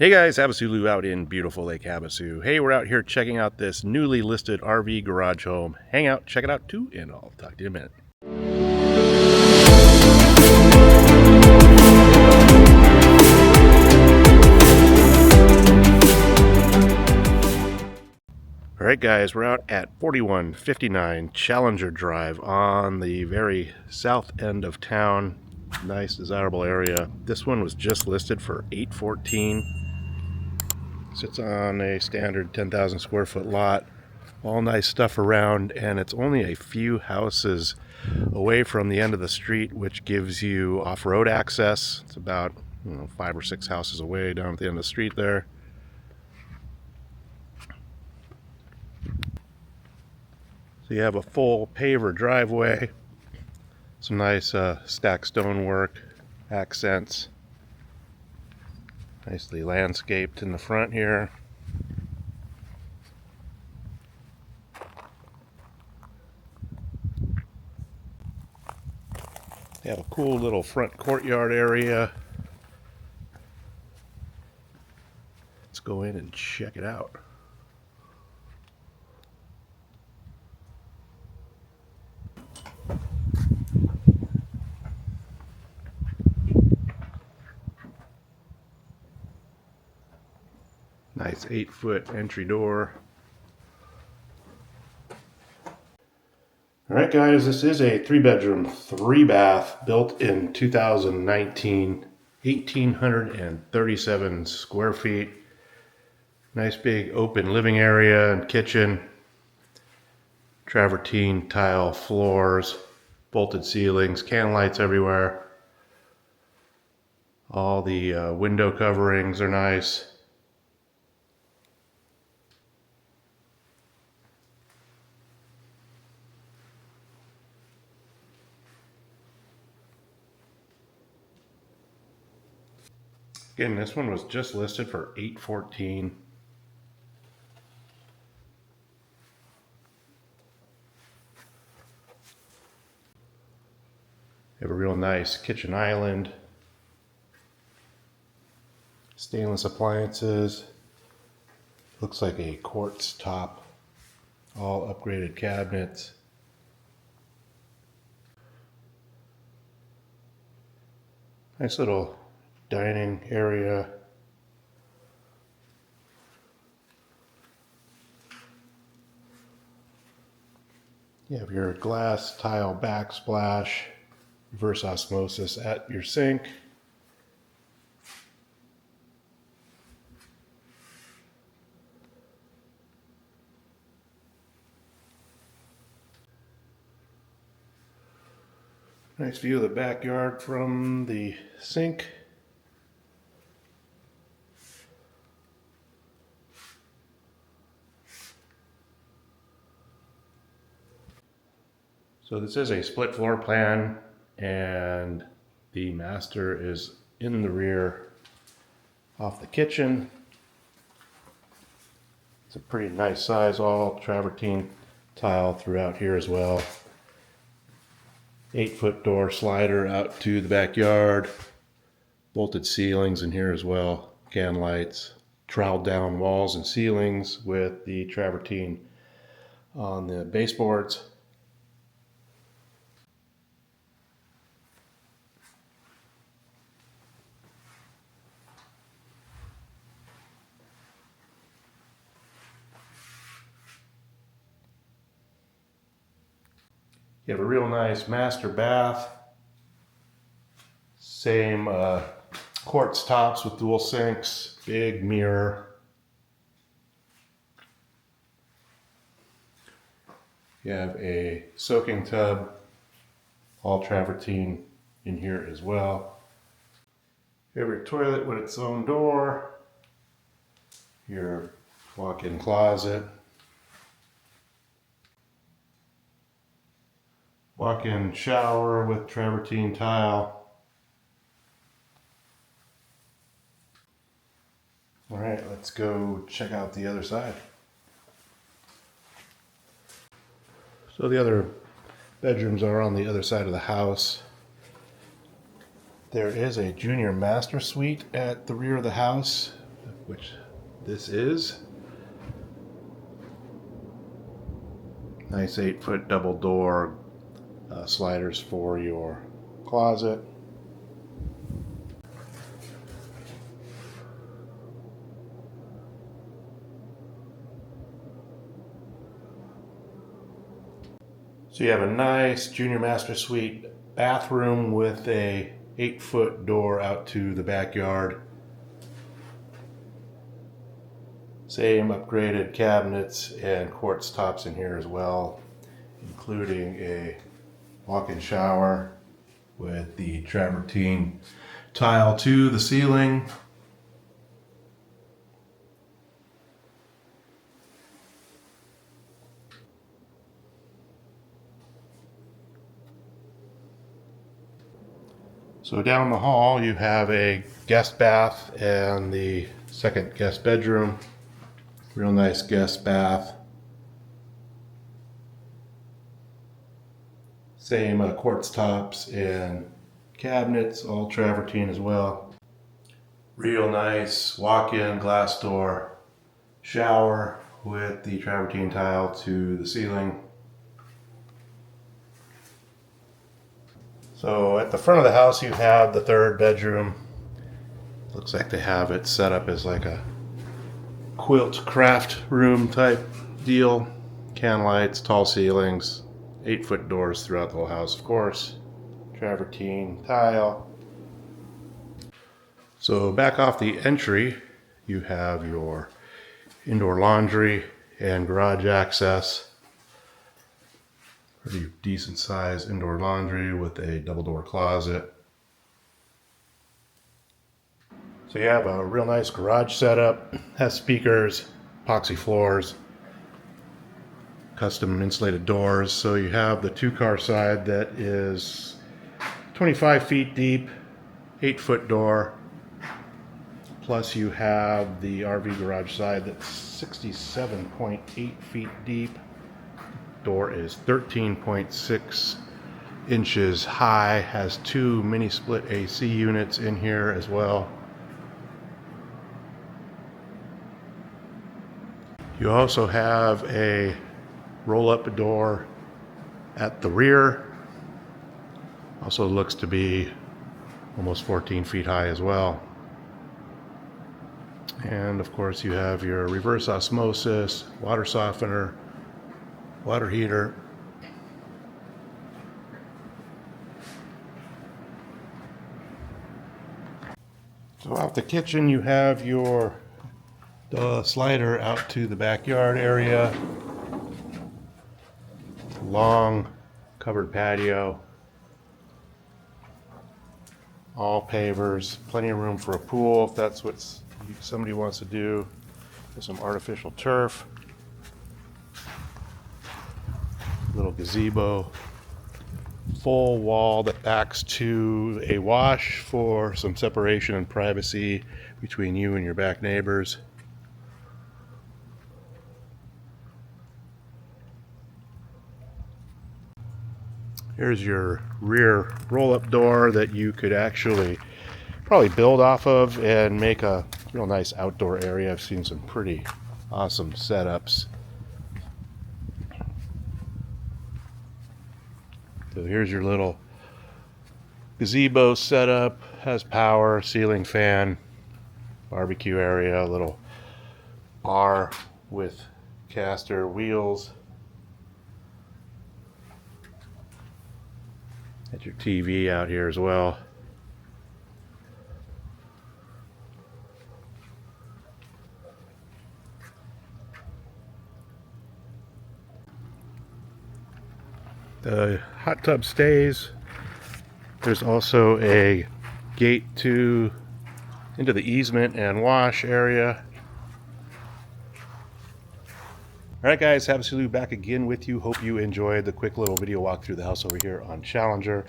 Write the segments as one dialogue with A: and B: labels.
A: Hey guys, HavasuLew out in beautiful Lake Havasu. Hey, we're out here checking out this newly listed RV garage home. Hang out, check it out too, and I'll talk to you in a minute. Alright guys, we're out at 4159 Challenger Drive on the very south end of town. Nice, desirable area. This one was just listed for $814. Sits on a standard 10,000 square foot lot. All nice stuff around, and it's only a few houses away from the end of the street, which gives you off-road access. It's about 5 or 6 houses away down at the end of the street there. So you have a full paver driveway, some nice stacked stonework, accents. Nicely landscaped in the front here. They have a cool little front courtyard area. Let's go in and check it out. Nice 8-foot entry door. Alright guys, this is a 3-bedroom, 3-bath, built in 2019, 1,837 square feet. Nice big open living area and kitchen. Travertine tile floors, bolted ceilings, can lights everywhere. All the window coverings are nice. Again, this one was just listed for $814. You have a real nice kitchen island. Stainless appliances. Looks like a quartz top. All upgraded cabinets. Nice little dining area. You have your glass tile backsplash, reverse osmosis at your sink. Nice view of the backyard from the sink. So this is a split floor plan, and the master is in the rear off the kitchen. It's a pretty nice size, all travertine tile throughout here as well. 8-foot door slider out to the backyard. Bolted ceilings in here as well. Can lights. Troweled down walls and ceilings with the travertine on the baseboards. You have a real nice master bath. Same quartz tops with dual sinks, big mirror. You have a soaking tub, all travertine in here as well. You have your toilet with its own door, your walk-in closet, walk-in shower with travertine tile. All right, let's go check out the other side. So the other bedrooms are on the other side of the house. There is a junior master suite at the rear of the house. which this is. Nice 8-foot double door sliders for your closet. So you have a nice junior master suite bathroom with a 8-foot door out to the backyard. Same upgraded cabinets and quartz tops in here as well, including a walk-in shower with the travertine tile to the ceiling. So down the hall you have a guest bath and the second guest bedroom. Real nice guest bath. Same quartz tops and cabinets, all travertine as well. Real nice walk-in glass door shower with the travertine tile to the ceiling. So at the front of the house you have the third bedroom. Looks like they have it set up as like a quilt craft room type deal. Can lights, tall ceilings, 8-foot doors throughout the whole house, of course. Travertine tile. So back off the entry, you have your indoor laundry and garage access. Pretty decent sized indoor laundry with a double door closet. So you have a real nice garage setup, has speakers, epoxy floors, custom insulated doors. So you have the 2-car side that is 25 feet deep, 8-foot door. Plus you have the RV garage side that's 67.8 feet deep. Door is 13.6 inches high, has 2 mini split AC units in here as well. You also have a roll-up door at the rear. Also looks to be almost 14 feet high as well. And of course you have your reverse osmosis, water softener, water heater. So out the kitchen you have your slider out to the backyard area. Long covered patio. All pavers. Plenty of room for a pool if that's what somebody wants to do. With some artificial turf. Little gazebo. Full wall that backs to a wash for some separation and privacy between you and your back neighbors. Here's your rear roll-up door that you could actually probably build off of and make a real nice outdoor area. I've seen some pretty awesome setups. So here's your little gazebo setup. Has power, ceiling fan, barbecue area, a little bar with caster wheels. Got your TV out here as well. The hot tub stays. There's also a gate into the easement and wash area. Alright guys, HavasuLew back again with you. Hope you enjoyed the quick little video walk through the house over here on Challenger.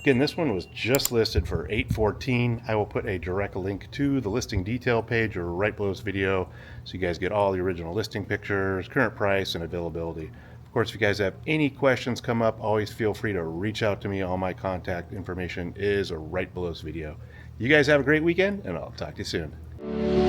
A: Again, this one was just listed for $814. I will put a direct link to the listing detail page or right below this video so you guys get all the original listing pictures, current price, and availability. Of course, if you guys have any questions come up, always feel free to reach out to me. All my contact information is right below this video. You guys have a great weekend, and I'll talk to you soon.